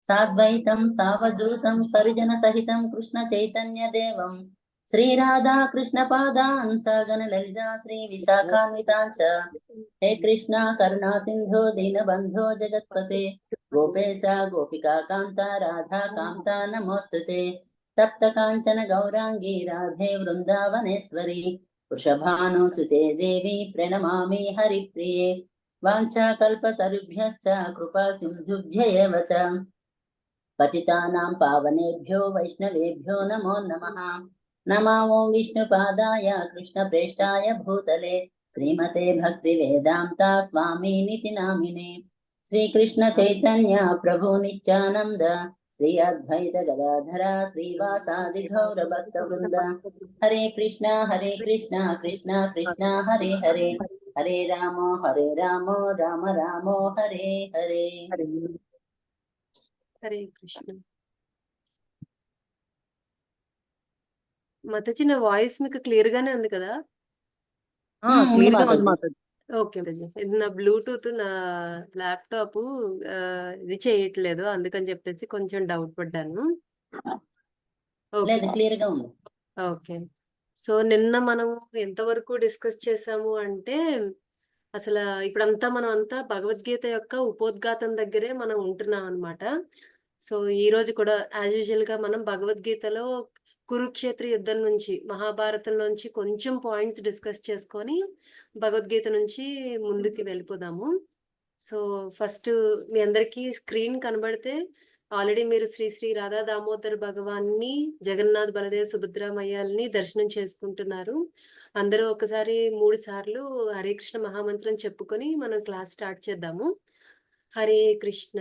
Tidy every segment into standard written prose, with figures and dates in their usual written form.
साद्वैतं सावधूतं परिजन सहितं कृष्ण चैतन्य देवं श्री राधा कृष्ण पादान् सगन ललिता श्री विशाखान्वितान् च हे कृष्णा करुणा सिंधो दीनबंधो जगत्पते गोपेशा गोपिका कांता राधा कांता नमोस्तुते तप्त कांचन गौरांगी राधे वृंदावनेश्वरी वृषभानुसुते देवी प्रणमामि हरिप्रिये वाञ्छाकल्पतरुभ्यश्च कृपा सिन्धुभ्य एव च पतितानां पावनेभ्यो वैष्णवेभ्यो नमो नमः। नमो विष्णुपादाय कृष्णप्रेष्ठाय भूतले श्रीमते भक्तिवेदान्ता स्वामिनिति नामिने श्रीकृष्ण चैतन्य प्रभु नित्यानंद श्री अद्वैत गदाधर श्रीवासादि गौर भक्तवृंद हरे कृष्णा कृष्णा कृष्णा हरे हरे हरे राम राम राम हरे हरे। హరే కృష్ణ. మాతాజీ నా వాయిస్ మీకు క్లియర్ గానే ఉంది కదా? క్లియర్ గా ఉంది మాతాజీ. ఓకే మాతాజీ. ఇది నా బ్లూటూత్ నా ల్యాప్టాప్ ఇది చేయట్లేదు, అందుకని చెప్పేసి కొంచెం డౌట్ పడ్డాను. క్లియర్ గా ఉంది. ఓకే. సో నిన్న మనం ఎంతవరకు డిస్కస్ చేసాము అంటే, అసలు ఇప్పుడంతా మనం అంతా భగవద్గీత యొక్క ఉపోద్ఘాతం దగ్గరే మనం ఉంటున్నాం అనమాట. సో ఈ రోజు కూడా యాజ్ యూజువల్ గా మనం భగవద్గీతలో కురుక్షేత్ర యుద్ధం నుంచి, మహాభారతం నుంచి కొంచెం పాయింట్స్ డిస్కస్ చేసుకొని భగవద్గీత నుంచి ముందుకు వెళ్ళిపోదాము. సో ఫస్ట్ మీ అందరికీ స్క్రీన్ కనబడితే ఆల్రెడీ మీరు శ్రీ శ్రీ రాధా దామోదర్ భగవాన్ని, జగన్నాథ్ బలదేవ్ సుభద్రామయ్యల్ని దర్శనం చేసుకుంటున్నారు. అందరూ ఒకసారి 3 సార్లు హరే కృష్ణ మహామంత్రం చెప్పుకొని మనం క్లాస్ స్టార్ట్ చేద్దాము. హరే కృష్ణ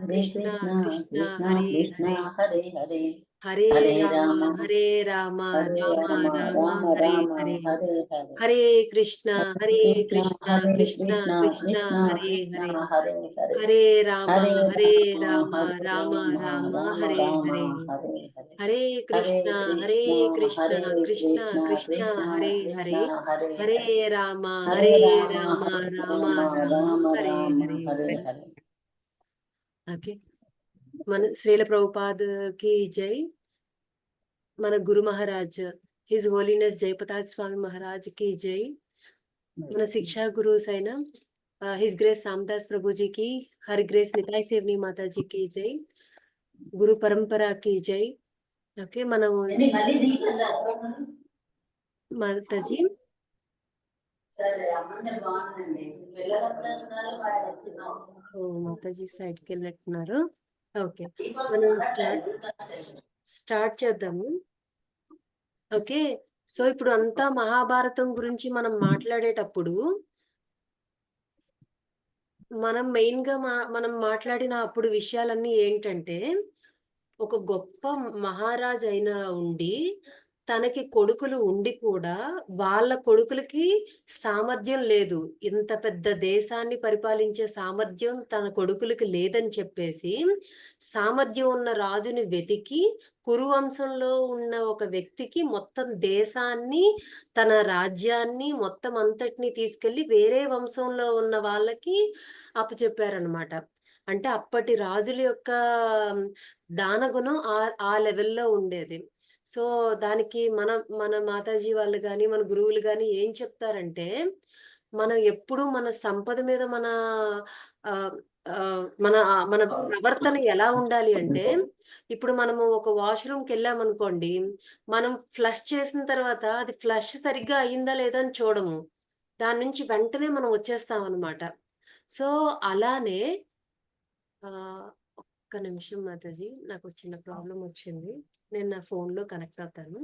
కృష్ణ కృష్ణ హరే హరే హరే రామ రామ రామ హరే హరే హరే కృష్ణ కృష్ణ కృష్ణ హరే హరే హరే రామ రామ రామ హరే హరే హరే కృష్ణ కృష్ణ కృష్ణ హరే హరే హరే రామ రామ రామ హరే హరే. ఓకే, మన శ్రీల ప్రభుపాద్ కి జై. మన గురు మహారాజ్ హిజ్ హోలీనెస్ జయపతాక్ స్వామి మహారాజ్ కి జై. మన శిక్షా గురుస్ అయిన హిజ్ గ్రేస్ సామదాస్ ప్రభుజీకి, హర్ గ్రేస్ నితాయ్ సేవని మాతాజీకి జై. గురు పరంపర కి జై. ఓకే, మనం మాతాజీ మాతాజీ సైడ్కి వెళ్ళినట్టున్నారు. ఓకే, మనం స్టార్ట్ చేద్దాము. ఓకే, సో ఇప్పుడు అంతా మహాభారతం గురించి మనం మాట్లాడేటప్పుడు మనం మెయిన్ గా మనం మాట్లాడిన అప్పుడు విషయాలన్నీ ఏంటంటే, ఒక గొప్ప మహారాజ్ అయినా ఉండి తనకి కొడుకులు ఉండి కూడా వాళ్ళ కొడుకులకి సామర్థ్యం లేదు, ఇంత పెద్ద దేశాన్ని పరిపాలించే సామర్థ్యం తన కొడుకులకి లేదని చెప్పేసి సామర్థ్యం ఉన్న రాజుని వెతికి కురువంశంలో ఉన్న ఒక వ్యక్తికి మొత్తం దేశాన్ని, తన రాజ్యాన్ని మొత్తం అంతటిని తీసుకెళ్లి వేరే వంశంలో ఉన్న వాళ్ళకి అప్పచెప్పారనమాట. అంటే అప్పటి రాజుల యొక్క దానగుణం ఆ లెవెల్లో ఉండేది. సో దానికి మన మాతాజీ వాళ్ళు కానీ మన గురువులు కానీ ఏం చెప్తారంటే, మనం ఎప్పుడు మన సంపద మీద మన మన మన ప్రవర్తన ఎలా ఉండాలి అంటే, ఇప్పుడు మనము ఒక వాష్రూమ్కి వెళ్ళామనుకోండి, మనం ఫ్లష్ చేసిన తర్వాత అది ఫ్లష్ సరిగ్గా అయ్యిందా లేదా అని చూడము, దాని నుంచి వెంటనే మనం వచ్చేస్తాం అనమాట. సో అలానే ఒక్క నిమిషం మాతాజీ, నాకు చిన్న ప్రాబ్లం వచ్చింది, నేను నా ఫోన్లో కనెక్ట్ అవుతాను.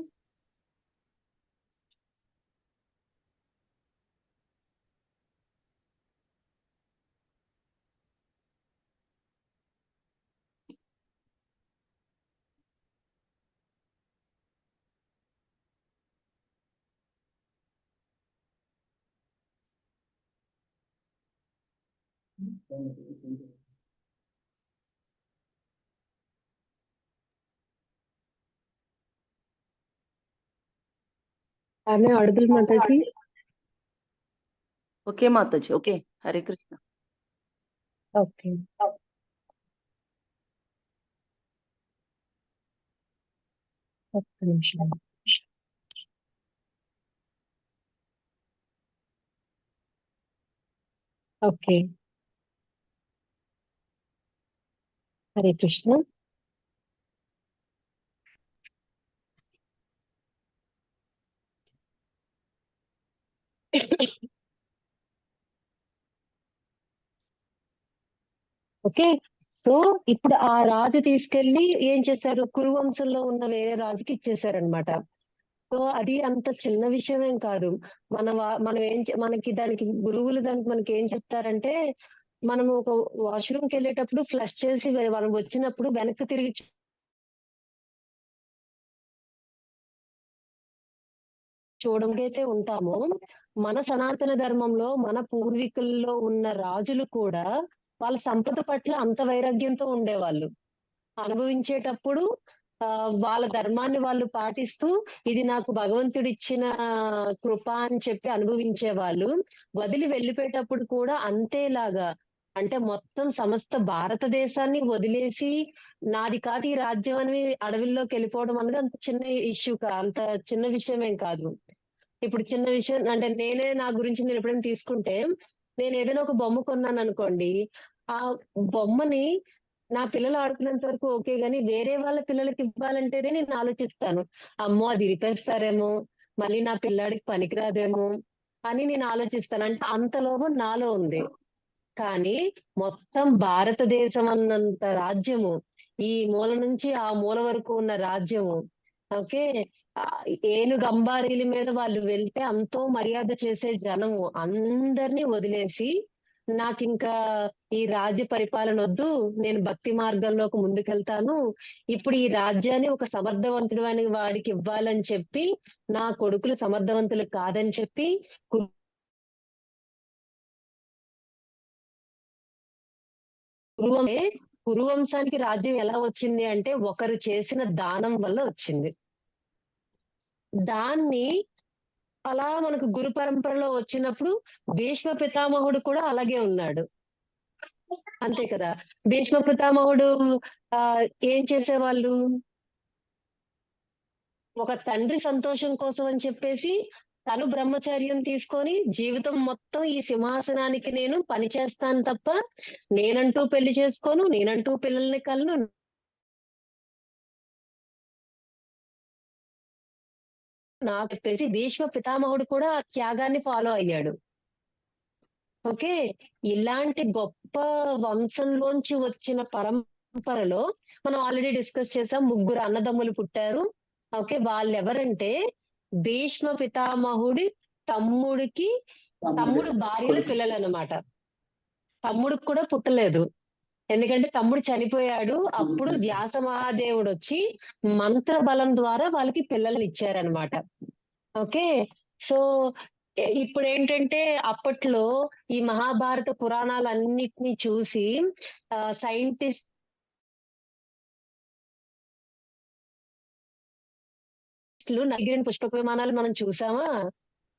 ఆమె audible Mataji? Okay Mataji, okay. Hare Krishna. Okay, ఒక్క నిమిషం. Okay. Hare Krishna. Okay. So ఇప్పుడు ఆ రాజు తీసుకెళ్లి ఏం చేశారు, కురువంశంలో ఉన్న వేరే రాజుకి ఇచ్చేసారనమాట. సో అది అంత చిన్న విషయం ఏం కాదు. మనం మనకి దానికి గురువులు దానికి మనకి ఏం చెప్తారంటే, మనము ఒక వాష్రూమ్కి వెళ్ళేటప్పుడు ఫ్లష్ చేసి మనం వచ్చినప్పుడు వెనక్కి తిరిగి చూడగైతే ఉంటామో, మన సనాతన ధర్మంలో మన పూర్వీకుల్లో ఉన్న రాజులు కూడా వాళ్ళ సంపద పట్ల అంత వైరాగ్యంతో ఉండేవాళ్ళు. అనుభవించేటప్పుడు వాళ్ళ ధర్మాన్ని వాళ్ళు పాటిస్తూ, ఇది నాకు భగవంతుడిచ్చిన కృప అని చెప్పి అనుభవించేవాళ్ళు. వదిలి వెళ్ళిపోయేటప్పుడు కూడా అంతేలాగా, అంటే మొత్తం సమస్త భారతదేశాన్ని వదిలేసి, నాది కాదు ఈ రాజ్యం అని అడవుల్లోకి వెళ్ళిపోవడం అనేది అంత చిన్న ఇష్యూ అంత చిన్న విషయమేం కాదు. ఇప్పుడు చిన్న విషయం అంటే నా గురించి నేను ఎప్పుడైనా తీసుకుంటే, నేను ఏదైనా ఒక బొమ్మ కొన్నాను అనుకోండి, ఆ బొమ్మని నా పిల్లలు ఆడుకునేంత వరకు ఓకే గాని, వేరే వాళ్ళ పిల్లలకి ఇవ్వాలంటేనే నేను ఆలోచిస్తాను. అమ్మో అది ఇరిపేస్తారేమో, మళ్ళీ నా పిల్లాడికి పనికిరాదేమో అని నేను ఆలోచిస్తాను. అంటే అంత లోభం నాలో ఉంది. కానీ మొత్తం భారతదేశం అన్నంత రాజ్యము, ఈ మూల నుంచి ఆ మూల వరకు ఉన్న రాజ్యము, ఓకే, ఏనుగు అంబారీల మీద వాళ్ళు వెళ్తే అంతో మర్యాద చేసే జనము అందరినీ వదిలేసి, నాకింకా ఈ రాజ్య పరిపాలన వద్దు, నేను భక్తి మార్గంలోకి ముందుకెళ్తాను, ఇప్పుడు ఈ రాజ్యాన్ని ఒక సమర్థవంతుడు అని వాడికి ఇవ్వాలని చెప్పి, నా కొడుకులు సమర్థవంతులు కాదని చెప్పి కురువంశే కురువంశానికి రాజ్యం ఎలా వచ్చింది అంటే ఒకరు చేసిన దానం వల్ల వచ్చింది. దాన్ని అలా మనకు గురు పరంపరలో వచ్చినప్పుడు భీష్మ పితామహుడు కూడా అలాగే ఉన్నాడు. అంతే కదా. భీష్మ పితామహుడు ఆ ఏం చేసేవాళ్ళు, ఒక తండ్రి సంతోషం కోసం అని చెప్పేసి తను బ్రహ్మచర్యం తీసుకొని జీవితం మొత్తం ఈ సింహాసనానికి నేను పని చేస్తాను తప్ప, నేనంటూ పెళ్లి చేసుకోను, నేనంటూ పిల్లల్ని కలను నాకు చెప్పేసి భీష్మ పితామహుడు కూడా ఆ త్యాగాన్ని ఫాలో అయ్యాడు. ఓకే. ఇలాంటి గొప్ప వంశంలోంచి వచ్చిన పరంపరలో మనం ఆల్రెడీ డిస్కస్ చేసాం, ముగ్గురు అన్నదమ్ములు పుట్టారు. ఓకే. వాళ్ళెవరంటే భీష్మ పితామహుడి తమ్ముడికి తమ్ముడు భార్యల పిల్లలన్నమాట. తమ్ముడికి కూడా పుట్టలేదు. ఎందుకంటే తమ్ముడు చనిపోయాడు. అప్పుడు వ్యాస మహాదేవుడు వచ్చి మంత్ర బలం ద్వారా వాళ్ళకి పిల్లల్ని ఇచ్చారనమాట. ఓకే. సో ఇప్పుడు ఏంటంటే అప్పట్లో ఈ మహాభారత పురాణాలన్నిటినీ చూసి సైంటిస్టులు నగిరిన పుష్పక విమానాలు మనం చూసామా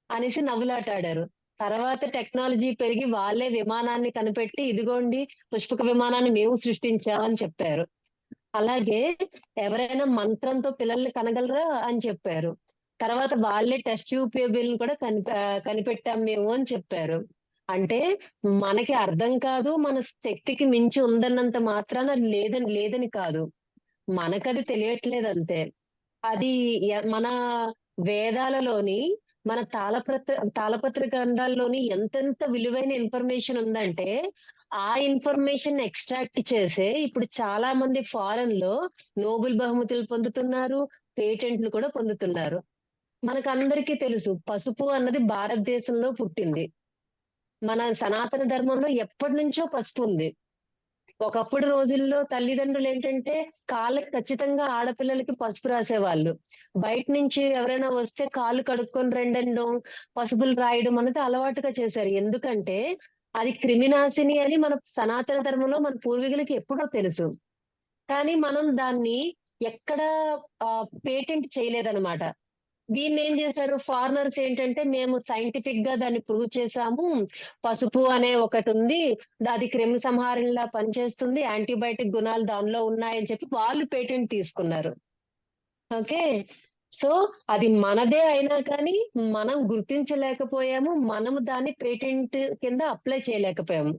అనేసి నవ్వులాటాడారు. తర్వాత టెక్నాలజీ పెరిగి వాళ్ళే విమానాన్ని కనిపెట్టి, ఇదిగోండి పుష్పక విమానాన్ని మేము సృష్టించామని చెప్పారు. అలాగే ఎవరైనా మంత్రంతో పిల్లల్ని కనగలరా అని చెప్పారు. తర్వాత వాళ్ళే టెస్ట్ ట్యూబ్ బేబీలను కూడా కనిపెట్టాం మేము అని చెప్పారు. అంటే మనకి అర్థం కాదు, మన శక్తికి మించి ఉందన్నంత మాత్రాన లేదని కాదు, మనకది తెలియట్లేదు అంతే. అది మన వేదాలలోని, మన తాళపత్ర గ్రంథాల్లోని ఎంతెంత విలువైన ఇన్ఫర్మేషన్ ఉందంటే, ఆ ఇన్ఫర్మేషన్ ఎక్స్ట్రాక్ట్ చేసే ఇప్పుడు చాలా మంది ఫారెన్ లో నోబెల్ బహుమతులు పొందుతున్నారు, పేటెంట్లు కూడా పొందుతున్నారు. మనకందరికీ తెలుసు పసుపు అన్నది భారతదేశంలో పుట్టింది. మన సనాతన ధర్మంలో ఎప్పటి నుంచో పసుపు ఉంది. ఒకప్పుడు రోజుల్లో తల్లిదండ్రులు ఏంటంటే కాళ్ళకి ఖచ్చితంగా ఆడపిల్లలకి పసుపు రాసేవాళ్ళు. బయట నుంచి ఎవరైనా వస్తే కాళ్ళు కడుక్కొని రెండనడం, పసుపులు రాయడం అనేది అలవాటుగా చేశారు. ఎందుకంటే అది క్రిమినాశిని అని మన సనాతన ధర్మంలో మన పూర్వీకులకి ఎప్పుడో తెలుసు. కానీ మనం దాన్ని ఎక్కడ పేటెంట్ చేయలేదన్నమాట. దీన్ని ఏం చేశారు ఫారినర్స్ ఏంటంటే, మేము సైంటిఫిక్ గా దాన్ని ప్రూవ్ చేసాము, పసుపు అనే ఒకటి ఉంది, అది క్రిమి సంహారంలా పనిచేస్తుంది, యాంటీబయాటిక్ గుణాలు దానిలో ఉన్నాయని చెప్పి వాళ్ళు పేటెంట్ తీసుకున్నారు. ఓకే. సో అది మనదే అయినా కానీ మనం గుర్తించలేకపోయాము. మనము దాన్ని పేటెంట్ కింద అప్లై చేయలేకపోయాము.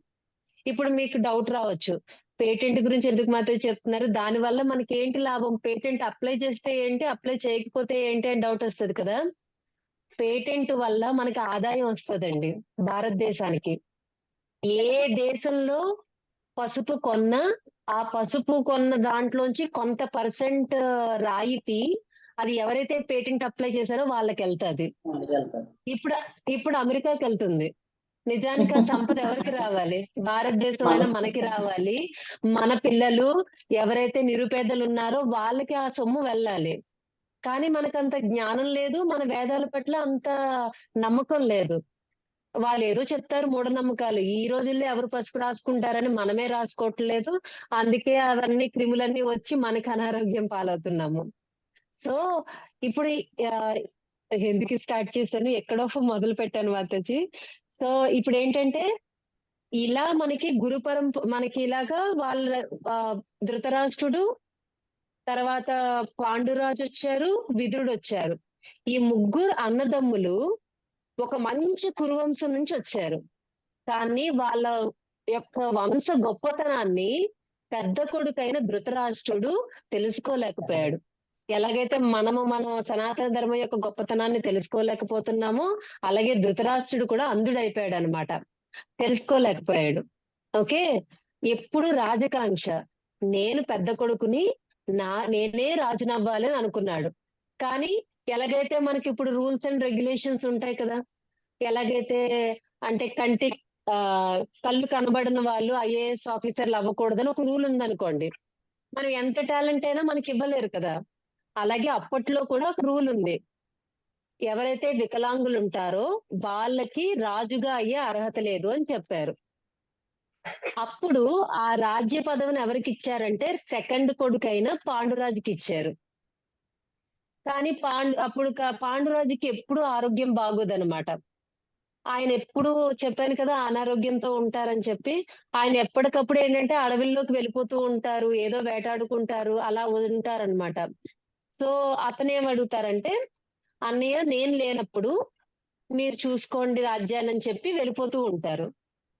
ఇప్పుడు మీకు డౌట్ రావచ్చు. పేటెంట్ గురించి ఎందుకు మాత్రం చెప్తున్నారు? దానివల్ల మనకేంటి లాభం? పేటెంట్ అప్లై చేస్తే ఏంటి? అప్లై చేయకపోతే ఏంటి అని డౌట్ వస్తది కదా! పేటెంట్ వల్ల మనకి ఆదాయం వస్తదండి భారతదేశానికి. ఏ దేశంలో పసుపు కొన్నా, ఆ పసుపు కొన్న దాంట్లోంచి కొంత పర్సెంట్ రాయితీ అది ఎవరైతే పేటెంట్ అప్లై చేశారో వాళ్ళకెళ్తది. వెళ్తారు. ఇప్పుడు ఇప్పుడు అమెరికాకెళ్తుంది. నిజానికి ఆ సంపద ఎవరికి రావాలి? భారతదేశం అయిన మనకి మనకి రావాలి. మన పిల్లలు ఎవరైతే నిరుపేదలున్నారో వాళ్ళకి ఆ సొమ్ము వెళ్ళాలి. కానీ మనకంత జ్ఞానం లేదు. మన వేదాల పట్ల అంత నమ్మకం లేదు. వాళ్ళేదో చెప్తారు మూఢనమ్మకాలు. ఈ రోజుల్లో ఎవరు పసుపు రాసుకుంటారని మనమే రాసుకోవట్లేదు. అందుకే అవన్నీ క్రిములన్నీ వచ్చి మనకి అనారోగ్యం పాలవుతున్నాము. సో, ఇప్పుడు ఆహ్, ఎందుకు స్టార్ట్ చేశాను? ఎక్కడో మొదలుపెట్టాను మాతాజీ. సో, ఇప్పుడేంటంటే ఇలా మనకి మనకి ఇలాగా వాళ్ళ ధృతరాష్ట్రుడు, తర్వాత పాండురాజొచ్చారు, విదురుడొచ్చారు. ఈ ముగ్గురు అన్నదమ్ములు ఒక మంచి కురువంశం నుంచొచ్చారు. కానీ వాళ్ళ యొక్క వంశ గొప్పతనాన్ని పెద్ద కొడుకైన ధృతరాష్ట్రుడు తెలుసుకోలేకపోయాడు. ఎలాగైతే మన సనాతన ధర్మం యొక్క గొప్పతనాన్ని తెలుసుకోలేకపోతున్నామో, అలాగే ధృతరాష్ట్రుడు కూడా అంధుడైపోయాడనమాట. తెలుసుకోలేకపోయాడు. ఓకే. ఎప్పుడు రాజకాంక్ష. నేను పెద్ద కొడుకుని, నేనే రాజునవ్వాలి అని అనుకున్నాడు. కానీ ఎలాగైతే మనకిప్పుడు రూల్స్ అండ్ రెగ్యులేషన్స్ ఉంటాయి కదా! ఎలాగైతే అంటే కళ్ళు కనబడని వాళ్ళు ఐఏఎస్ ఆఫీసర్‌లు అవ్వకూడదని ఒక రూల్ ఉందనుకోండి. మనం ఎంత టాలెంట్ అయినా మనకివ్వలేరు కదా! అలాగే అప్పట్లో కూడా ఒక రూల్ ఉంది. ఎవరైతే వికలాంగులుంటారో వాళ్ళకి రాజుగా అయ్యే అర్హత లేదు అని చెప్పారు. అప్పుడు ఆ రాజ్య పదవిని ఎవరికిచ్చారంటే సెకండ్ కొడుకైన పాండురాజుకిచ్చారు. కానీ పాండురాజుకి ఎప్పుడూ ఆరోగ్యం బాగోదనమాట. ఆయనెప్పుడూ చెప్పాను కదా! అనారోగ్యంతో ఉంటారని చెప్పి. ఆయన ఎప్పటికప్పుడు ఏంటంటే అడవుల్లోకి వెళ్ళిపోతూ ఉంటారు. ఏదో వేటాడుకుంటారు. అలా ఉంటారనమాట. సో, అతనేమడుగుతారంటే, "అన్నయ్య నేను లేనప్పుడు మీరు చూసుకోండి రాజ్యాన్నని" చెప్పి వెళ్ళిపోతూ ఉంటారు.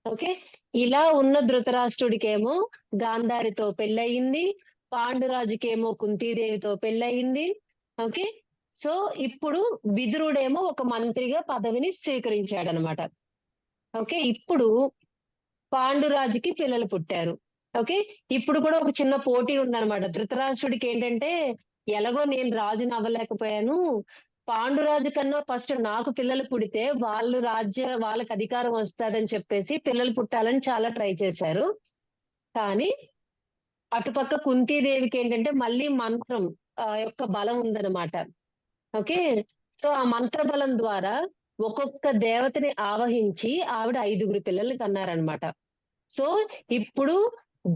ఓకే. ఇలా ఉన్న ధృతరాష్ట్రుడికేమో గాంధారితో పెళ్లయింది. పాండురాజుకేమో కుంతీదేవితో పెళ్లయింది. ఓకే. సో, ఇప్పుడు విదురుడేమో ఒక మంత్రిగా పదవిని స్వీకరించాడనమాట. ఓకే. ఇప్పుడు పాండురాజుకి పిల్లలు పుట్టారు. ఓకే. ఇప్పుడు కూడా ఒక చిన్న పోటీ ఉందనమాట. ధృతరాష్ట్రుడికేంటంటే, ఎలాగో నేను రాజునవ్వలేకపోయాను. పాండురాజు కన్నా ఫస్ట్ నాకు పిల్లలు పుడితే వాళ్ళకి అధికారం వస్తాదని చెప్పేసి పిల్లలు పుట్టాలని చాలా ట్రై చేశారు. కానీ అటుపక్క కుంతీదేవికేంటంటే మళ్ళీ మంత్రం యొక్క బలం ఉందనమాట. ఓకే. సో, ఆ మంత్ర బలం ద్వారా ఒక్కొక్క దేవతని ఆవహించి ఆవిడ 5గురు పిల్లల్ని కన్నారనమాట. సో, ఇప్పుడు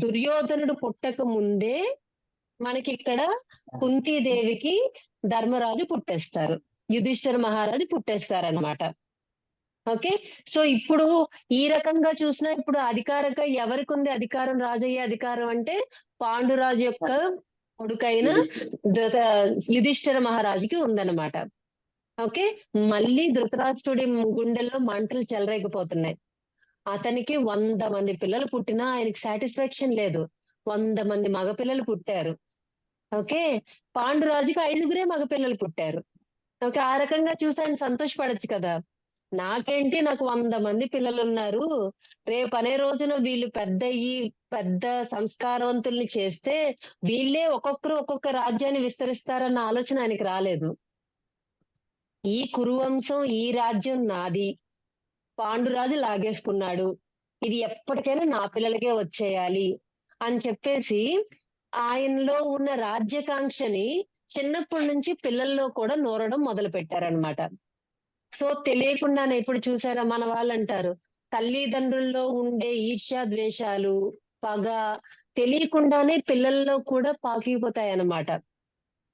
దుర్యోధనుడు పుట్టక ముందే మనకిక్కడ కుంతీదేవికి ధర్మరాజు పుట్టేస్తారు. యుధిష్ఠిర మహారాజు పుట్టేస్తారనమాట. ఓకే. సో, ఇప్పుడు ఈ రకంగా చూసినా ఇప్పుడు ఎవరికుంది అధికారం రాజయ్యే అధికారం అంటే పాండురాజు యొక్క కొడుకైన యుధిష్ఠిరుడు. ధృత యుధిష్ఠిర మహారాజుకి ఉందన్నమాట. ఓకే. మళ్ళీ ధృతరాష్ట్రుడి గుండెల్లో మంటలు చెలరేగిపోతున్నాయి. అతనికి 100 మంది పిల్లలు పుట్టినా ఆయనకి సాటిస్ఫాక్షన్ లేదు. 100 మంది మగపిల్లలు పుట్టారు. ఓకే. పాండురాజుకి 5గురే మగపిల్లలు పుట్టారు. ఓకే. ఆ రకంగా చూసి ఆయన సంతోషపడొచ్చు కదా! నాకు 100 మంది పిల్లలున్నారు. రేపనే రోజున వీళ్ళు పెద్ద సంస్కారవంతుల్ని చేస్తే, వీళ్ళే ఒక్కొక్కరు ఒక్కొక్క రాజ్యాన్ని విస్తరిస్తారన్న ఆలోచన ఆయనకి రాలేదు. ఈ కురువంశం, ఈ రాజ్యం నాది. పాండురాజు లాగేసుకున్నాడు. ఇది ఎప్పటికైనా నా పిల్లలకే వచ్చేయాలి అని చెప్పేసి, ఆయనలో ఉన్న రాజ్యకాంక్షని చిన్నప్పటి నుంచి పిల్లల్లో కూడా నూరడం మొదలుపెట్టారనమాట. సో, తెలియకుండానే ఇప్పుడు చూసారా మన వాళ్ళంటారు, తల్లిదండ్రుల్లో ఉండే ఈర్ష్య, ద్వేషాలు, పగ తెలియకుండానే పిల్లల్లో కూడా పాకిపోతాయన్నమాట.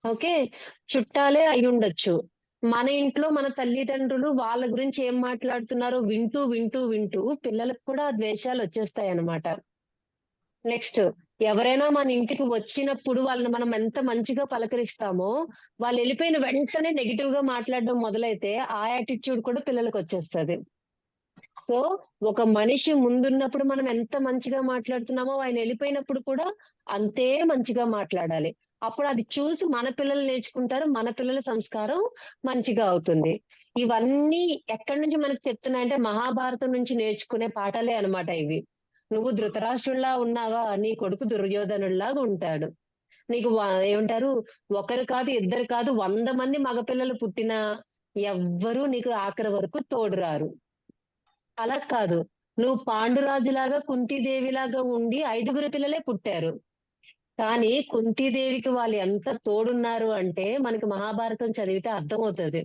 ఓకే. చుట్టాలే అయ్యుండొచ్చు. మన ఇంట్లో మన తల్లిదండ్రులు వాళ్ళ గురించి ఏం మాట్లాడుతున్నారో వింటూ పిల్లలకు కూడా ఆ ద్వేషాలొచ్చేస్తాయన్నమాట. నెక్స్ట్ ఎవరైనా మన ఇంటికి వచ్చినప్పుడు వాళ్ళని మనం ఎంత మంచిగా పలకరిస్తామో, వాళ్ళు వెళ్ళిపోయిన వెంటనే నెగెటివ్ గా మాట్లాడడం మొదలైతే ఆ యాటిట్యూడ్ కూడా పిల్లలకి వచ్చేస్తది. సో, ఒక మనిషి ముందున్నప్పుడు మనం ఎంత మంచిగా మాట్లాడుతున్నామో ఆయన వెళ్ళిపోయినప్పుడు కూడా అంతే మంచిగా మాట్లాడాలి. అప్పుడు అది చూసి మన పిల్లలు నేర్చుకుంటారు. మన పిల్లల సంస్కారం మంచిగా అవుతుంది. ఇవన్నీ ఎక్కడి నుంచి మనకు చెప్తున్నాయంటే మహాభారతం నుంచి నేర్చుకునే పాఠాలే అన్నమాట ఇవి. నువ్వు ధృతరాష్ట్రుడిలా ఉన్నావా? నీ కొడుకు దుర్యోధనుడిలాగా ఉంటాడు. నీకు ఏమంటారు, ఒకరు కాదు, ఇద్దరు కాదు, 100 మంది మగపిల్లలు పుట్టినా ఎవ్వరూ నీకు ఆఖరి వరకు తోడు రారు. అలా కాదు. నువ్వు పాండురాజులాగా, కుంతీదేవిలాగా ఉండి 5గురు పిల్లలే పుట్టారు. కానీ కుంతీదేవికి వాళ్ళు ఎంత తోడున్నారు అంటే మనకి మహాభారతం చదివితే అర్థమవుతది.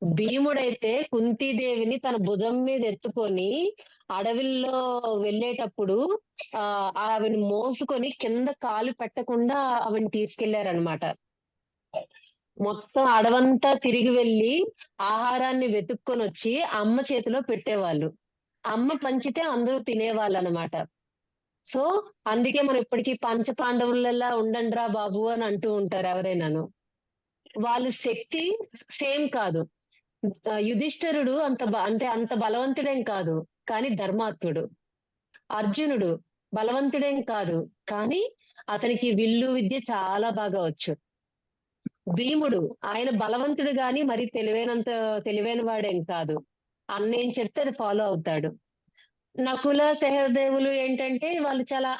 భీముడైతే కుంతీదేవిని తన భుజం మీద ఎత్తుకొని అడవిలో వెళ్ళేటప్పుడు ఆవిడని మోసుకొని కింద కాలు పెట్టకుండా ఆవిడని తీసుకెళ్లారనమాట. మొత్తం అడవంతా తిరిగి వెళ్లి ఆహారాన్ని వెతుక్కొనొచ్చి అమ్మ చేతిలో పెట్టేవాళ్ళు. అమ్మ పంచితే అందరూ తినేవాళ్ళనమాట. సో, అందుకే మనం ఇప్పటికి పంచ పాండవులలా ఉండండ్రా బాబు అని అంటూ ఉంటారు ఎవరైనాను. వాళ్ళ శక్తి సేమ్ కాదు. యుధిష్ఠిరుడు అంటే అంత బలవంతుడేం కాదు. కానీ ధర్మాత్ముడు. అర్జునుడు బలవంతుడేం కాదు. కానీ అతనికి విల్లు విద్య చాలా బాగా వచ్చు. భీముడు ఆయన బలవంతుడు గాని మరి తెలివైన వాడేం కాదు. అన్నేం చెప్తే అది ఫాలో అవుతాడు. నకుల సహదేవులు ఏంటంటే వాళ్ళు చాలా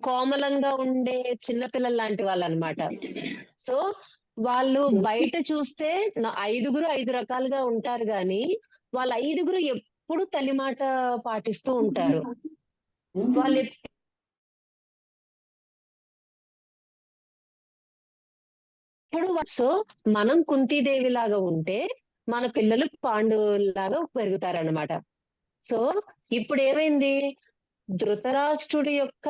కోమలంగా ఉండే చిన్న పిల్లలు లాంటి వాళ్ళన్నమాట. సో వాళ్ళు బయట చూస్తే 5గురు 5 రకాలుగా ఉంటారు గాని వాళ్ళ 5గురు ఎప్పుడు తల్లి మాట పాటిస్తూ ఉంటారు. వాళ్ళు ఎప్పుడు సో మనం కుంతీదేవి లాగా ఉంటే మన పిల్లలు పాండవులాగా పెరుగుతారన్నమాట. సో ఇప్పుడు ఏమైంది, ధృతరాష్ట్రుడి యొక్క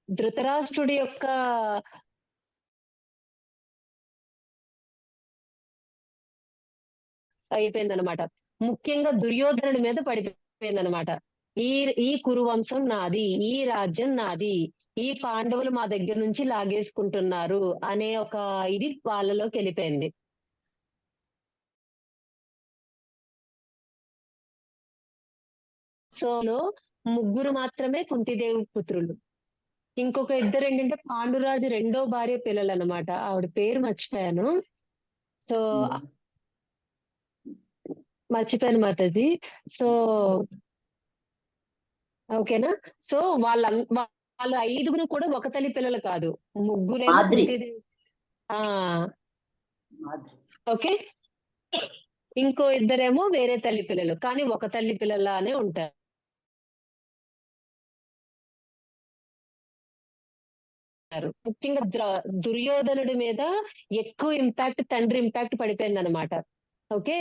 ధృతరాష్ట్రుడి యొక్క అయిపోయిందనమాట. ముఖ్యంగా దుర్యోధనుడి మీద పడిపోయిందనమాట. ఈ ఈ కురువంశం నాది, ఈ రాజ్యం నాది, ఈ పాండవులు మా దగ్గర నుంచి లాగేసుకుంటున్నారు అనే ఒక ఇది వాళ్ళలోకి వెళ్ళిపోయింది. సోలో ముగ్గురు మాత్రమే కుంతిదేవి పుత్రులు. ఇంకొక ఇద్దరు ఏంటంటే పాండురాజు రెండో భార్య పిల్లలు అనమాట. ఆవిడ పేరు మర్చిపోయాను. సో మర్చిపోయాను మాతాజీ. సో ఓకేనా. సో వాళ్ళు 5గురు కూడా ఒక తల్లి పిల్లలు కాదు. ముగ్గురేమో మాద్రి. కుంతిదేవి. ఆ మాద్రి. ఓకే. ఇంకో ఇద్దరేమో వేరే తల్లి పిల్లలు కానీ ఒక తల్లి పిల్లలానే ఉంటారు. ముఖ్యంగా దుర్యోధనుడి మీద ఎక్కువ ఇంపాక్ట్ తండ్రి ఇంపాక్ట్ పడిపోయింది అనమాట. ఓకే.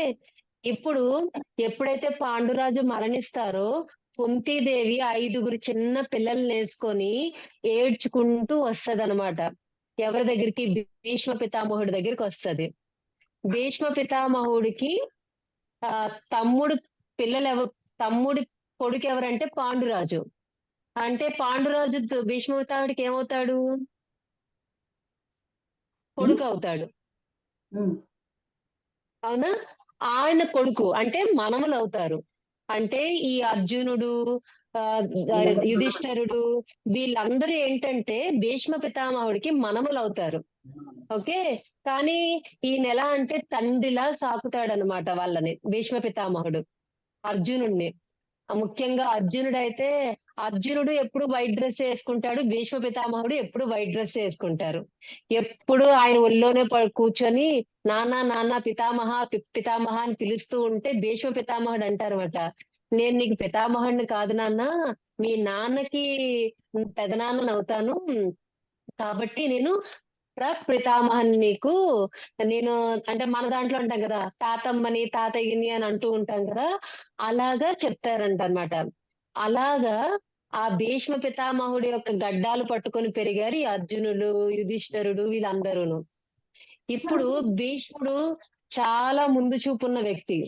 ఇప్పుడు ఎప్పుడైతే పాండురాజు మరణిస్తారో కుంతీదేవి 5గురు చిన్న పిల్లల్ని వేసుకొని ఏడ్చుకుంటూ వస్తదనమాట. ఎవరి దగ్గరికి, భీష్మ పితామహుడి దగ్గరికి వస్తది. భీష్మ పితామహుడికి తమ్ముడు తమ్ముడి కొడుకు ఎవరంటే పాండురాజు. అంటే పాండురాజు భీష్మ పితామహుడికి ఏమవుతాడు, కొడుకు అవుతాడు. అవునా. ఆయన కొడుకు అంటే మనవలు అవుతారు. అంటే ఈ అర్జునుడు, యుధిష్ఠిరుడు వీళ్ళందరూ ఏంటంటే భీష్మ పితామహుడికి మనవలు అవుతారు. ఓకే. కానీ ఈయన ఎలా అంటే తండ్రిలా సాకుతాడనమాట వాళ్ళని భీష్మ పితామహుడు అర్జునుడిని. ముఖ్యంగా అర్జునుడు ఎప్పుడు వైట్ డ్రెస్ వేసుకుంటాడు, భీష్మ పితామహుడు ఎప్పుడు వైట్ డ్రెస్ వేసుకుంటారు. ఎప్పుడు ఆయన ఒళ్ళోనే కూర్చొని నాన్న నాన్న పితామహ అని పిలుస్తూ ఉంటే భీష్మ పితామహుడు అంటారన్నమాట, నేను నీకు పితామహుడిని కాదు నాన్న, మీ నాన్నకి పెదనాన్నని అవుతాను, కాబట్టి నేను పితామహని నీకు, నేను అంటే మన దాంట్లో అంటాం కదా తాతమ్మని తాతయ్యని అని అంటూ ఉంటాం కదా, అలాగా చెప్తారంట అనమాట. అలాగా ఆ భీష్మ పితామహుడి యొక్క గడ్డాలు పట్టుకొని పెరిగారు ఈ అర్జునుడు, యుధిష్ఠిరుడు వీళ్ళందరూను. ఇప్పుడు భీష్ముడు చాలా ముందు చూపున్న వ్యక్తి,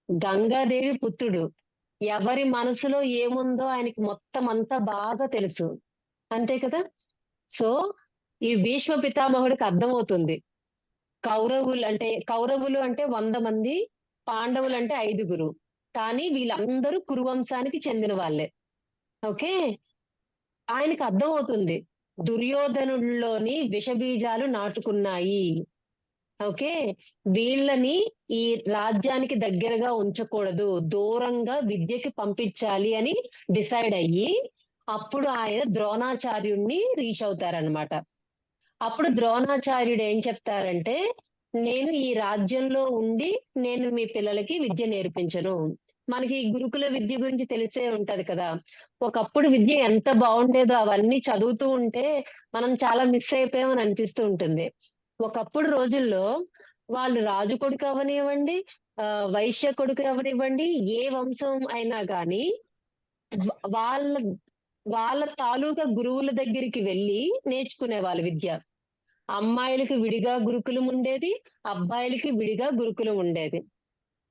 గంగాదేవి పుత్రుడు. ఎవరి మనసులో ఏముందో ఆయనకి మొత్తం అంతా బాగా తెలుసు. అంతే కదా. సో ఈ భీష్మ పితామహుడికి అర్థమవుతుంది కౌరవులు అంటే 100 మంది, పాండవులు అంటే 5గురు. కానీ వీళ్ళందరూ కురువంశానికి చెందిన వాళ్ళే. ఓకే. ఆయనకు అర్థమవుతుంది దుర్యోధనుడిలోని విషబీజాలు నాటుకున్నాయి. ఓకే. వీళ్ళని ఈ రాజ్యానికి దగ్గరగా ఉంచకూడదు, దూరంగా విద్యకి పంపించాలి అని డిసైడ్ అయ్యి అప్పుడు ఆయన ద్రోణాచార్యుణ్ణి రీచ్ అవుతారనమాట. అప్పుడు ద్రోణాచార్యుడు ఏం చెప్తారంటే, నేను ఈ రాజ్యంలో ఉండి నేను మీ పిల్లలకి విద్య నేర్పించను. మనకి గురుకుల విద్య గురించి తెలిసే ఉంటది కదా. ఒకప్పుడు విద్య ఎంత బాగుండేదో అవన్నీ చదువుతూ ఉంటే మనం చాలా మిస్ అయిపోయామని అనిపిస్తూ ఉంటుంది. ఒకప్పుడు రోజుల్లో వాళ్ళు రాజు కొడుకు అవనివ్వండి, వైశ్య కొడుకు అవనివ్వండి, ఏ వంశం అయినా గాని వాళ్ళ వాళ్ళ తాలూకా గురువుల దగ్గరికి వెళ్లి నేర్చుకునేవాళ్ళు విద్య. అమ్మాయిలకి విడిగా గురుకులం ఉండేది, అబ్బాయిలకి విడిగా గురుకులం ఉండేది.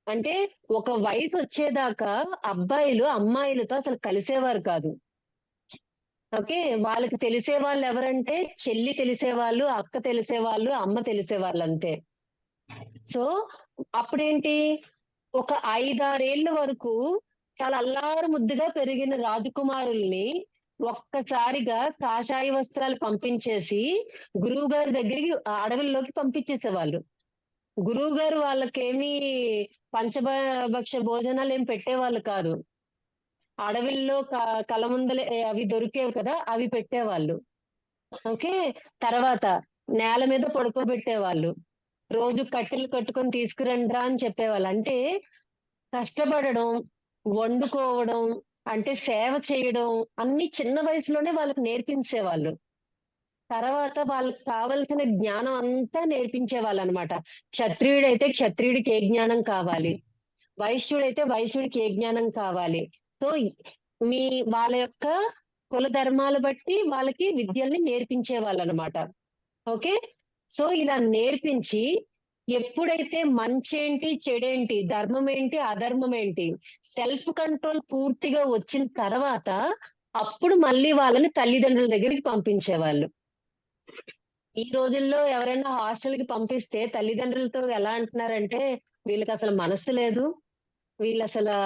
అంటే ఒక వయసు వచ్చేదాకా అబ్బాయిలు అమ్మాయిలతో అసలు కలిసేవారు కాదు. ఓకే. వాళ్ళకి తెలిసేవాళ్ళు ఎవరంటే చెల్లి తెలిసేవాళ్ళు, అక్క తెలిసేవాళ్ళు, అమ్మ తెలిసేవాళ్ళు అంతే. సో అప్పుడేంటి, ఒక 5, 6 ఏళ్ల వరకు చాలా అల్లారు ముద్దుగా పెరిగిన రాజకుమారుల్ని ఒక్కసారిగా కాషాయ వస్త్రాలు పంపించేసి గురువు గారి దగ్గరికి అడవుల్లోకి పంపించేసేవాళ్ళు. గురువు గారు వాళ్ళకేమీ పంచభక్ష భోజనాలు ఏం పెట్టేవాళ్ళు కాదు. అడవిల్లో కలముందలే అవి దొరికేవి కదా, అవి పెట్టేవాళ్ళు. ఓకే. తర్వాత నేల మీద పడుకోబెట్టేవాళ్ళు. రోజు కట్టెలు కట్టుకొని తీసుకురండిరా అని చెప్పేవాళ్ళు. అంటే కష్టపడడం, వండుకోవడం, అంటే సేవ చేయడం అన్ని చిన్న వయసులోనే వాళ్ళకి నేర్పించేవాళ్ళు. తర్వాత వాళ్ళకి కావలసిన జ్ఞానం అంతా నేర్పించేవాళ్ళనమాట. క్షత్రియుడైతే క్షత్రియుడికి ఏ జ్ఞానం కావాలి, వైశ్యుడైతే వైశ్యుడికి ఏ జ్ఞానం కావాలి. సో మీ వాళ్ళ యొక్క కుల ధర్మాలు బట్టి వాళ్ళకి విద్యల్ని నేర్పించేవాళ్ళనమాట. ఓకే. సో ఇలా నేర్పించి ఎప్పుడైతే మంచేంటి, చెడేంటి, ధర్మం ఏంటి, అధర్మం ఏంటి, సెల్ఫ్ కంట్రోల్ పూర్తిగా వచ్చిన తర్వాత అప్పుడు మళ్ళీ వాళ్ళని తల్లిదండ్రుల దగ్గరికి పంపించేవాళ్ళు. ఈ రోజుల్లో ఎవరైనా హాస్టల్‌కి పంపిస్తే తల్లిదండ్రులతో ఎలా అంటున్నారంటే, వీళ్ళకసలు మనస్సు లేదు. వీళ్ళసలా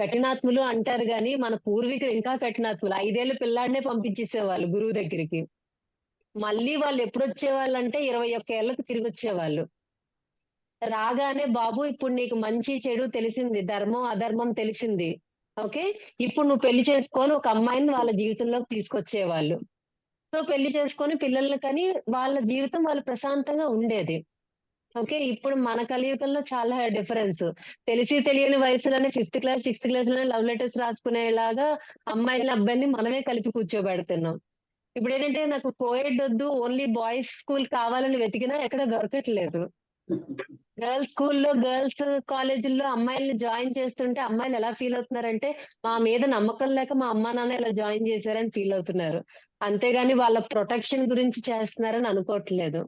కఠినాత్ములు అంటారు గానీ, మన పూర్వీకులు ఇంకా కఠినాత్ములు. 5 ఏళ్ల పిల్లాడినే పంపించేసేవాళ్ళు గురువు దగ్గరికి. మళ్ళీ వాళ్ళెప్పుడొచ్చేవాళ్ళంటే 21 ఏళ్ళకి తిరిగొచ్చేవాళ్ళు. రాగానే బాబు ఇప్పుడు నీకు మంచి, చెడు తెలిసింది. ధర్మం, అధర్మం తెలిసింది. ఓకే. ఇప్పుడు నువ్వు పెళ్లి చేసుకొని ఒక అమ్మాయిని వాళ్ళ జీవితంలోకి తీసుకొచ్చేవాళ్ళు. సో పెళ్లి చేసుకొని పిల్లల్ని కని వాళ్ళ జీవితం వాళ్ళు ప్రశాంతంగా ఉండేది. ఓకే. ఇప్పుడు మన కలియుగంలో చాలా డిఫరెన్స్. తెలిసి తెలియని వయసులోనే 5థ్ క్లాస్, 6థ్ క్లాస్‌లోనే లవ్ లెటర్స్ రాసుకునేలాగా అమ్మాయిలని, అబ్బాయిలని మనమే కలిపి కూర్చోబెడుతున్నాం. ఇప్పుడేంటంటే నాకు కోఎడ్ ఒద్దు, ఓన్లీ బాయ్స్ స్కూల్ కావాలని వెతికినా ఎక్కడ దొరకట్లేదు. గర్ల్స్ స్కూల్‌లో, గర్ల్స్ కాలేజీల్లో అమ్మాయిల్ని జాయిన్ చేస్తుంటే అమ్మాయిలు ఎలా ఫీల్ అవుతున్నారంటే, మా మీద నమ్మకం లేక మా అమ్మా, నాన్న ఇలా జాయిన్ చేశారని ఫీల్ అవుతున్నారు. అంతేగాని వాళ్ళ ప్రొటెక్షన్ గురించి చేస్తున్నారని అనుకోవట్లేదు.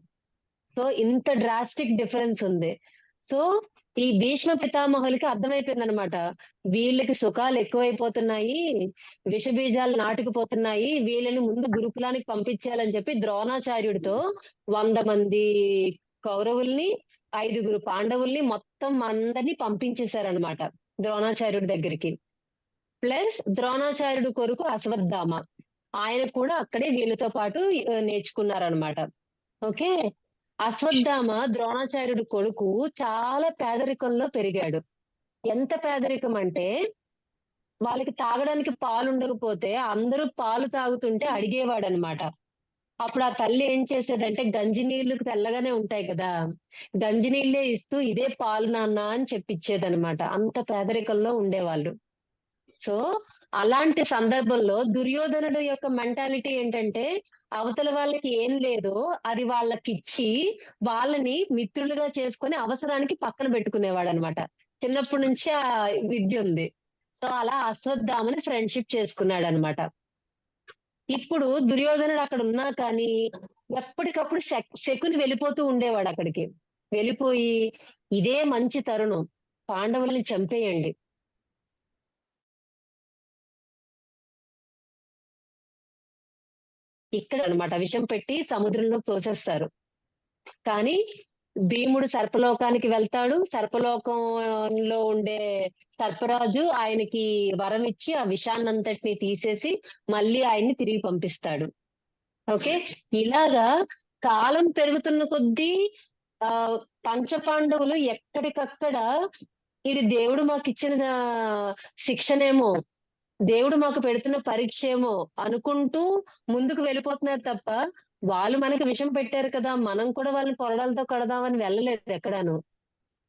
సో ఇంత డ్రాస్టిక్ డిఫరెన్స్ ఉంది. సో ఈ భీష్మ పితామహులకి అర్థమైపోయిందనమాట. వీళ్ళకి సుఖాలు ఎక్కువైపోతున్నాయి, విష బీజాలు నాటుకుపోతున్నాయి. వీళ్ళని ముందు గురుకులానికి పంపించేయాలని చెప్పి ద్రోణాచార్యుడితో 100 మంది కౌరవుల్ని, 5గురు పాండవుల్ని మొత్తం అందరిని పంపించేశారనమాట ద్రోణాచార్యుడి దగ్గరికి. ప్లస్ ద్రోణాచార్యుడి కొడుకు అశ్వత్థామ. ఆయన కూడా అక్కడే వీళ్ళతో పాటు నేర్చుకున్నారనమాట. ఓకే. అశ్వత్థామ ద్రోణాచార్యుడి కొడుకు చాలా పేదరికంలో పెరిగాడు. ఎంత పేదరికం అంటే వాళ్ళకి తాగడానికి పాలుండకపోతే అందరూ పాలు తాగుతుంటే అడిగేవాడనమాట. అప్పుడు ఆ తల్లి ఏం చేసేదంటే గంజి నీళ్లు తెల్లగానే ఉంటాయి కదా, గంజి నీళ్ళే ఇస్తూ ఇదే పాలు నాన్న అని చెప్పిచ్చేదనమాట. అంత పేదరికంలో ఉండేవాళ్ళు. సో అలాంటి సందర్భంలో దుర్యోధనుడు యొక్క మెంటాలిటీ ఏంటంటే, అవతల వాళ్ళకి ఏం లేదో అది వాళ్ళకిచ్చి, వాళ్ళని మిత్రులుగా చేసుకొని అవసరానికి పక్కన పెట్టుకునేవాడనమాట. చిన్నప్పటి నుంచి ఆ విద్యుంది. సో అలా అశ్వత్థామని ఫ్రెండ్‌షిప్ చేసుకున్నాడనమాట. ఇప్పుడు దుర్యోధనుడు అక్కడున్నా కానీ, ఎప్పటికప్పుడు శకుని వెళ్ళిపోతూ ఉండేవాడక్కడికి. వెళ్ళిపోయి, ఇదే మంచి తరుణం, పాండవుల్ని చంపేయండి. ఇక్కడ అన్నమాట విషం పెట్టి సముద్రంలో తోసేస్తారు. కానీ భీముడు సర్పలోకానికి వెళ్తాడు. సర్పలోకంలో ఉండే సర్పరాజు ఆయనకి వరం ఇచ్చి ఆ విషాన్నంతటిని తీసేసి మళ్ళీ ఆయన్ని తిరిగి పంపిస్తాడు. ఓకే, ఇలాగా కాలం పెరుగుతున్న కొద్దీ ఆ పంచపాండవులు ఎక్కడికక్కడ ఇది దేవుడు మాకు ఇచ్చిన శిక్షనేమో, దేవుడు మాకు పెడుతున్న పరీక్ష ఏమో అనుకుంటూ ముందుకు వెళ్ళిపోతున్నారు తప్ప, వాళ్ళు మనకి విషం పెట్టారు కదా, మనం కూడా వాళ్ళని కొరడాలతో కొడదామని వెళ్ళలేదు ఎక్కడాను.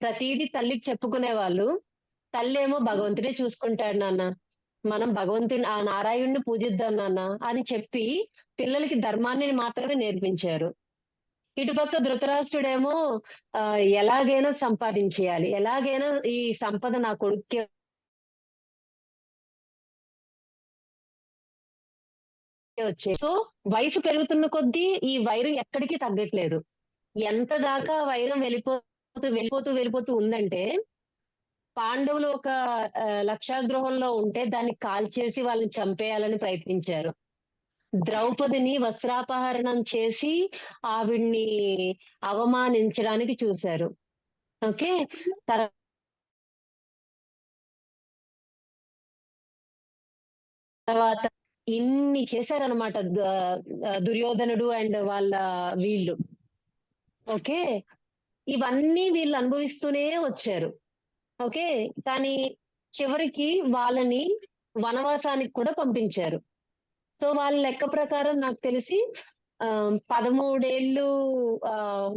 ప్రతిదీ తల్లికి చెప్పుకునే వాళ్ళు. తల్లి ఏమో భగవంతుడే చూసుకుంటాడు నాన్న, మనం భగవంతుని ఆ నారాయణుడిని పూజిద్దాం నాన్న అని చెప్పి పిల్లలకి ధర్మాన్ని మాత్రమే నేర్పించారు. ఇటుపక్క ధృతరాష్ట్రుడేమో ఎలాగైనా సంపాదించేయాలి, ఎలాగైనా ఈ సంపద నా కొడుక్కి వచ్చే. సో వయసు పెరుగుతున్న కొద్దీ ఈ వైరం ఎక్కడికి తగ్గట్లేదు. ఎంత దాకా వైరం వెళ్ళిపోతూ ఉందంటే, పాండవులు ఒక లక్షాగృహంలో ఉంటే దాన్ని కాల్చేసి వాళ్ళని చంపేయాలని ప్రయత్నించారు. ద్రౌపదిని వస్త్రాపహరణం చేసి ఆవిడ్ని అవమానించడానికి చూశారు. ఓకే, తర్వాత ఇన్ని చేశారనమాట దుర్యోధనుడు అండ్ వాళ్ళ వీళ్ళు. ఓకే, ఇవన్నీ వీళ్ళు అనుభవిస్తూనే వచ్చారు. ఓకే, కానీ చివరికి వాళ్ళని వనవాసానికి కూడా పంపించారు. సో వాళ్ళ లెక్క ప్రకారం నాకు తెలిసి 13 ఏళ్ళు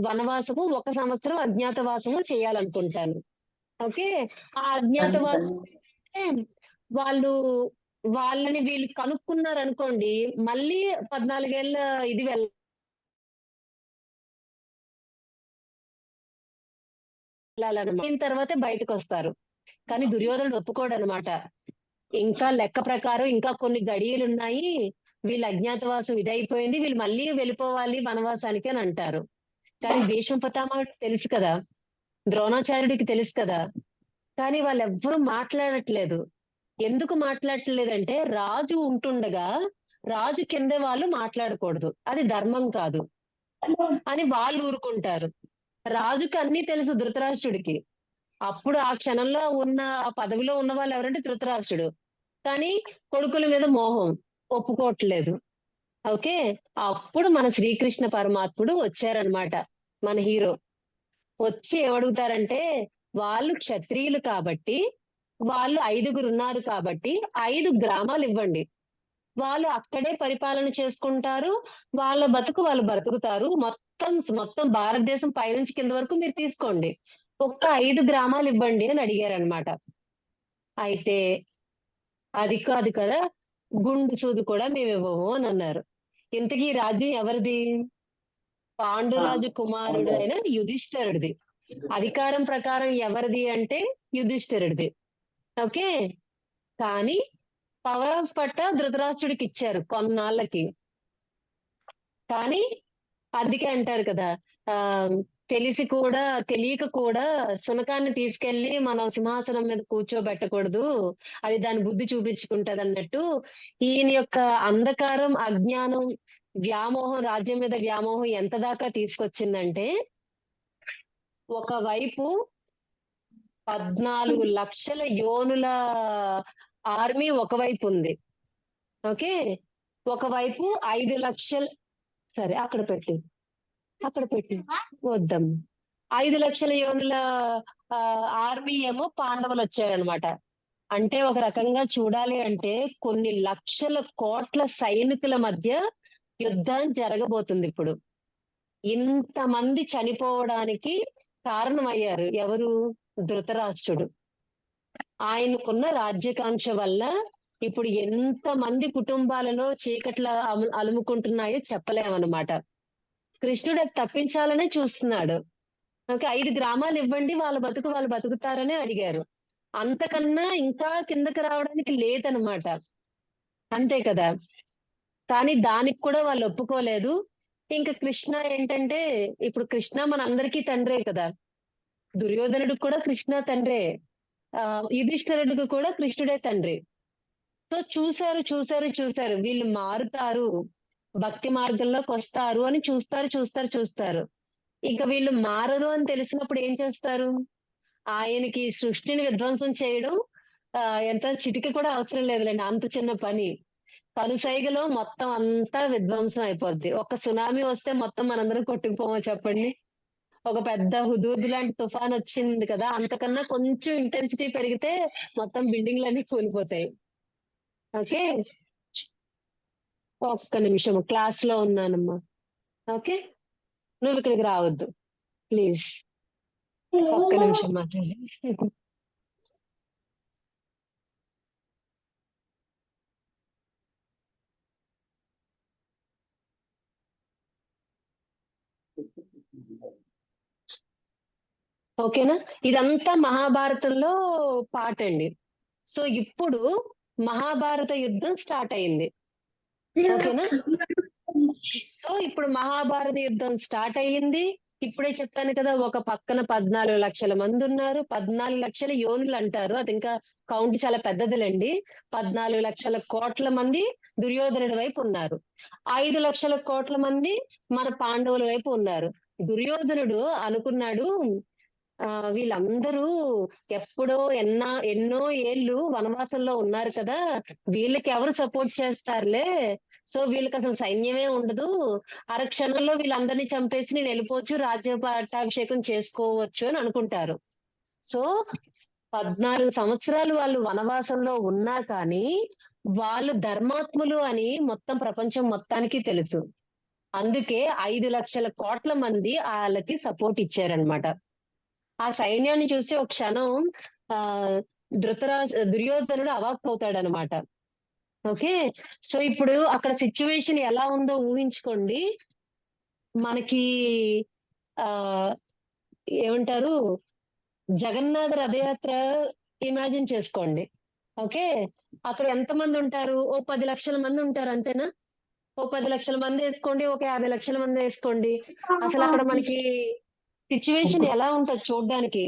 వనవాసము, 1 సంవత్సరం అజ్ఞాతవాసము చేయాలనుకుంటాను. ఓకే, ఆ అజ్ఞాతవాసం వాళ్ళు వాళ్ళని వీళ్ళు కనుక్కున్నారు అనుకోండి, మళ్ళీ 14 ఏళ్ళ ఇది వెళ్ళాలన్నమాట. దీని తర్వాతే బయటకు వస్తారు. కానీ దుర్యోధనుడు ఒప్పుకోడు అనమాట. ఇంకా లెక్క ప్రకారం ఇంకా కొన్ని గడియలు ఉన్నాయి, వీళ్ళ అజ్ఞాతవాసం ఇదైపోయింది, వీళ్ళు మళ్ళీ వెళ్ళిపోవాలి వనవాసానికి అని అంటారు. కానీ భీష్మ పితామహుడికి తెలుసు కదా, ద్రోణాచార్యుడికి తెలుసు కదా, కానీ వాళ్ళెవ్వరూ మాట్లాడట్లేదు. ఎందుకు మాట్లాడట్లేదంటే, రాజు ఉంటుండగా రాజు కింద వాళ్ళు మాట్లాడకూడదు, అది ధర్మం కాదు అని వాళ్ళు ఊరుకుంటారు. రాజుకి అన్ని తెలుసు ధృతరాష్ట్రుడికి. అప్పుడు ఆ క్షణంలో ఉన్న ఆ పదవిలో ఉన్న వాళ్ళు ఎవరంటే ధృతరాష్ట్రుడు. కానీ కొడుకుల మీద మోహం, ఒప్పుకోవట్లేదు. ఓకే, అప్పుడు మన శ్రీకృష్ణ పరమాత్ముడు వచ్చారనమాట, మన హీరో. వచ్చి ఏమడుగుతారంటే, వాళ్ళు క్షత్రియులు కాబట్టి, వాళ్ళు 5గురు ఉన్నారు కాబట్టి 5 గ్రామాలు ఇవ్వండి, వాళ్ళు అక్కడే పరిపాలన చేసుకుంటారు, వాళ్ళ బతుకు వాళ్ళు బ్రతుకుతారు, మొత్తం భారతదేశం పైనుంచి కింద వరకు మీరు తీసుకోండి, ఒక్క 5 గ్రామాలు ఇవ్వండి అని అడిగారనమాట. అయితే అది కాదు కదా, గుండు సూది కూడా మేము ఇవ్వము అని అన్నారు. ఇంతకీ రాజ్యం ఎవరిది? పాండురాజు కుమారుడు అయిన యుధిష్ఠిరుడిది. అధికారం ప్రకారం ఎవరిది అంటే యుధిష్ఠిరుడిది. ఓకే, కానీ పవర్ ఆఫ్ పట్ట ధృతరాష్ట్రుడికి ఇచ్చారు కొన్నాళ్ళకి. కానీ అందుకే అంటారు కదా, ఆ తెలిసి కూడా తెలియక కూడా సునకాన్ని తీసుకెళ్లి మనం సింహాసనం మీద కూర్చోబెట్టకూడదు, అది దాని బుద్ధి చూపించుకుంటది అన్నట్టు, ఈయన యొక్క అంధకారం, అజ్ఞానం, వ్యామోహం, రాజ్యం మీద వ్యామోహం ఎంత దాకా తీసుకొచ్చిందంటే, ఒకవైపు 14 లక్షల యోనుల ఆర్మీ ఒకవైపు ఉంది. ఓకే, ఒకవైపు 5 లక్షలు, సరే అక్కడ పెట్టి వద్దాం, 5 లక్షల యోనుల ఆర్మీ ఏమో పాండవులు వచ్చారనమాట. అంటే ఒక రకంగా చూడాలి అంటే కొన్ని లక్షల కోట్ల సైనికుల మధ్య యుద్ధం జరగబోతుంది ఇప్పుడు. ఇంతమంది చనిపోవడానికి కారణమయ్యారు ఎవరు? ధృతరాష్ట్రుడు. ఆయనకున్న రాజ్యకాంక్ష వల్ల ఇప్పుడు ఎంత మంది కుటుంబాలలో చీకట్ల అలుముకుంటున్నాయో చెప్పలేమన్నమాట. కృష్ణుడు అది తప్పించాలనే చూస్తున్నాడు. ఓకే, 5 గ్రామాలు ఇవ్వండి, వాళ్ళ బతుకు వాళ్ళు బతుకుతారని అడిగారు. అంతకన్నా ఇంకా కిందకి రావడానికి లేదనమాట. అంతే కదా, కానీ దానికి కూడా వాళ్ళు ఒప్పుకోలేదు. ఇంకా కృష్ణ ఏంటంటే, ఇప్పుడు కృష్ణ మన అందరికీ తండ్రే కదా, దుర్యోధనుడికి కూడా కృష్ణ తండ్రే, యుధిష్ఠిరుడికి కూడా కృష్ణుడే తండ్రి. సో చూశారు వీళ్ళు మారుతారు, భక్తి మార్గంలోకి వస్తారు అని చూస్తారు. ఇక వీళ్ళు మారరు అని తెలిసినప్పుడు ఏం చేస్తారు? ఆయనకి సృష్టిని విధ్వంసం చేయడం ఎంత చిటిక కూడా అవసరం లేదులేండి. అంత చిన్న పని. కనుసైగలో మొత్తం అంతా విధ్వంసం అయిపోద్ది. ఒక్క సునామీ వస్తే మొత్తం మనందరం కొట్టుకుపోమో చెప్పండి? ఒక పెద్ద హుదూద్ లాంటి తుఫాన్ వచ్చింది కదా! అంతకన్నా కొంచెం ఇంటెన్సిటీ పెరిగితే మొత్తం బిల్డింగ్‌లన్నీ కూలిపోతాయి. ఓకే. ఒక్క నిమిషం క్లాస్‌లో ఉన్నానమ్మా. ఓకే. నువ్విక్కడికి రావద్దు. ప్లీజ్. ఒక్క నిమిషం మాట్లాడు. ఓకేనా? ఇదంతా మహాభారతంలో పాటండి. సో, ఇప్పుడు మహాభారత యుద్ధం స్టార్ట్ అయింది. ఓకేనా? సో, ఇప్పుడు మహాభారత యుద్ధం స్టార్ట్ అయ్యింది. ఇప్పుడే చెప్పాను కదా! ఒక పక్కన 14,00,000 మందున్నారు. 14,00,000 యోనులంటారు. అది ఇంకా కౌంట్ చాలా పెద్దదిలెండి. 14,00,000,00,000 మంది దుర్యోధనుడి వైపు ఉన్నారు. 5,00,000,00,000 మంది మన పాండవుల వైపు ఉన్నారు. దుర్యోధనుడు అనుకున్నాడు వీళ్ళందరూ ఎప్పుడో ఎన్నో ఏళ్ళు వనవాసంలో ఉన్నారు కదా! వీళ్ళకి ఎవరు సపోర్ట్ చేస్తారులే. సో, వీళ్ళకసలు సైన్యమే ఉండదు. అరక్షణంలో వీళ్ళందరిని చంపేసి నేను వెళ్ళిపోవచ్చు. రాజ్య పట్టాభిషేకం చేసుకోవచ్చు అని అనుకుంటారు. సో, 14 సంవత్సరాలు వాళ్ళు వనవాసంలో ఉన్నా కానీ, వాళ్ళు ధర్మాత్ములు అని మొత్తం ప్రపంచం మొత్తానికి తెలుసు. అందుకే 5,00,000,00,000 మంది ఆళ్ళకి సపోర్ట్ ఇచ్చారన్నమాట. ఆ సైన్యాన్ని చూసి ఒక క్షణం ఆహ్, దుర్యోధనుడు అవాక్కవుతాడనమాట. ఓకే. సో, ఇప్పుడు అక్కడ సిట్యుయేషన్ ఎలా ఉందో ఊహించుకోండి. మనకి ఆహ్, ఏమంటారు? జగన్నాథ రథయాత్ర ఇమాజిన్ చేసుకోండి. ఓకే. అక్కడ ఎంతమందుంటారు? ఓ 10,00,000 మందుంటారు అంతేనా? ఓ 10,00,000 మందేసుకోండి. ఒక 50,00,000 మందేసుకోండి. అసలక్కడ మనకి సిట్యుయేషన్ ఎలా ఉంటది చూడ్డానికి?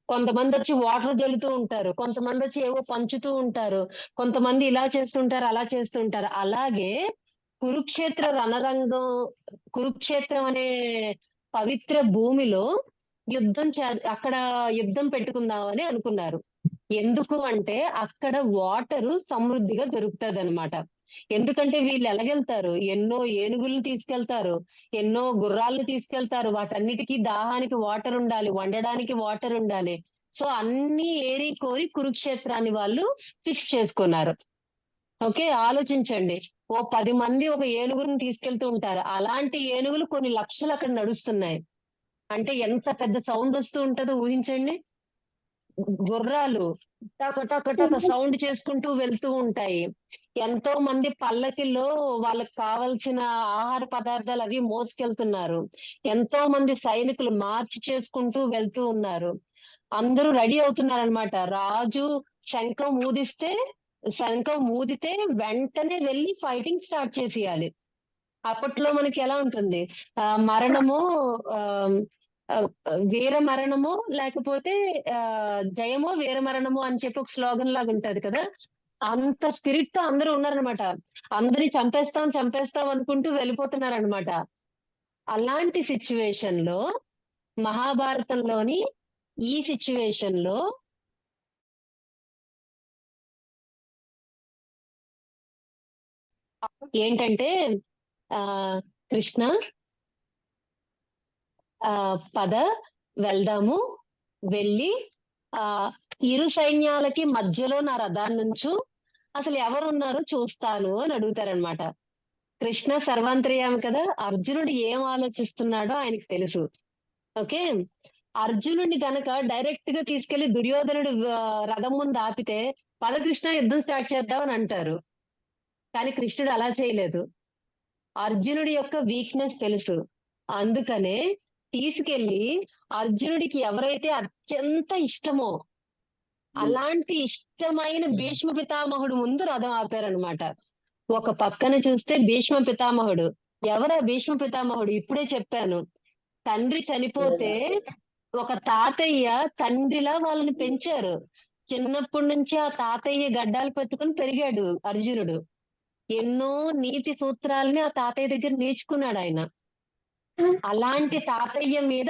కొంతమందొచ్చి వాటర్ జల్లుతూ ఉంటారు. కొంతమందొచ్చి ఏవో పంచుతూ ఉంటారు. కొంతమంది ఇలా చేస్తుంటారు, అలా చేస్తుంటారు. అలాగే కురుక్షేత్ర రణరంగం కురుక్షేత్రం అనే పవిత్ర భూమిలో అక్కడ యుద్ధం పెట్టుకుందామని అనుకున్నారు. ఎందుకు అంటే అక్కడ వాటరు సమృద్ధిగా దొరుకుతదనమాట. ఎందుకంటే వీళ్ళు ఎలాగెళ్తారు? ఎన్నో ఏనుగులను తీసుకెళ్తారు. ఎన్నో గుర్రాలను తీసుకెళ్తారు. వాటన్నిటికి దాహానికి వాటర్ ఉండాలి. వండడానికి వాటర్ ఉండాలి. సో, అన్ని ఏరి కోరి కురుక్షేత్రాన్ని వాళ్ళు ఫిక్స్ చేసుకున్నారు. ఓకే. ఆలోచించండి. ఓ 10 మంది ఒక ఏనుగుని తీసుకెళ్తూ ఉంటారు. అలాంటి ఏనుగులు కొన్ని లక్షలు అక్కడ నడుస్తున్నాయి. అంటే ఎంత పెద్ద సౌండ్ వస్తూ ఉంటదో ఊహించండి. గుర్రాలు టక టక టక సౌండ్ చేసుకుంటూ వెళ్తూ ఉంటాయి. ఎంతో మంది పల్లకిలో వాళ్ళకి కావాల్సిన ఆహార పదార్థాలు అవి మోసుకెళ్తున్నారు. ఎంతో మంది సైనికులు మార్చ్ చేసుకుంటూ వెళ్తూ ఉన్నారు. అందరూ రెడీ అవుతున్నారనమాట. రాజు శంఖం ఊదిస్తే శంఖం ఊదితే వెంటనే వెళ్లి ఫైటింగ్ స్టార్ట్ చేసేయాలి. అప్పట్లో మనకి ఎలా ఉంటుంది? మరణము ఆహ్, ఆహ్, వీర మరణము లేకపోతే జయమో వీర మరణమో అని చెప్పి ఒక స్లోగన్ లాగా ఉంటది కదా! అంత స్పిరిట్‌తో అందరూ ఉన్నారనమాట. అందరిని చంపేస్తాం అనుకుంటూ వెళ్ళిపోతున్నారనమాట. అలాంటి సిట్యుయేషన్‌లో మహాభారతంలోని ఈ సిట్యుయేషన్‌లో ఏంటంటే ఆహ్, కృష్ణ పద వెళ్దాము. వెళ్ళి ఆహ్, ఇరు సైన్యాలకి మధ్యలో నా రథాన్నుంచు. అసలు ఎవరున్నారో చూస్తాను అని అడుగుతారనమాట. కృష్ణ సర్వాంతర్యామి కదా! అర్జునుడు ఏం ఆలోచిస్తున్నాడో ఆయనకి తెలుసు. ఓకే. అర్జునుడిని గనక డైరెక్ట్‌గా తీసుకెళ్లి దుర్యోధనుడు రథం ముందు ఆపితే, "పద కృష్ణ యుద్ధం స్టార్ట్ చేద్దాం" అని అంటారు. కానీ కృష్ణుడు అలా చేయలేదు. అర్జునుడి యొక్క వీక్‌నెస్ తెలుసు. అందుకనే తీసుకెళ్ళి అర్జునుడికి ఎవరైతే అత్యంత ఇష్టమో, అలాంటి ఇష్టమైన భీష్మ పితామహుడు ముందు రథం ఆపారనమాట. ఒక పక్కన చూస్తే భీష్మ పితామహుడు. ఎవరా భీష్మ పితామహుడు? ఇప్పుడే చెప్పాను. తండ్రి చనిపోతే ఒక తాతయ్య తండ్రిలా వాళ్ళని పెంచారు. చిన్నప్పటి నుంచి ఆ తాతయ్య గడ్డాలు పెట్టుకొని పెరిగాడు అర్జునుడు. ఎన్నో నీతి సూత్రాలని ఆ తాతయ్య దగ్గర నేర్చుకున్నాడు ఆయన. అలాంటి తాతయ్య మీద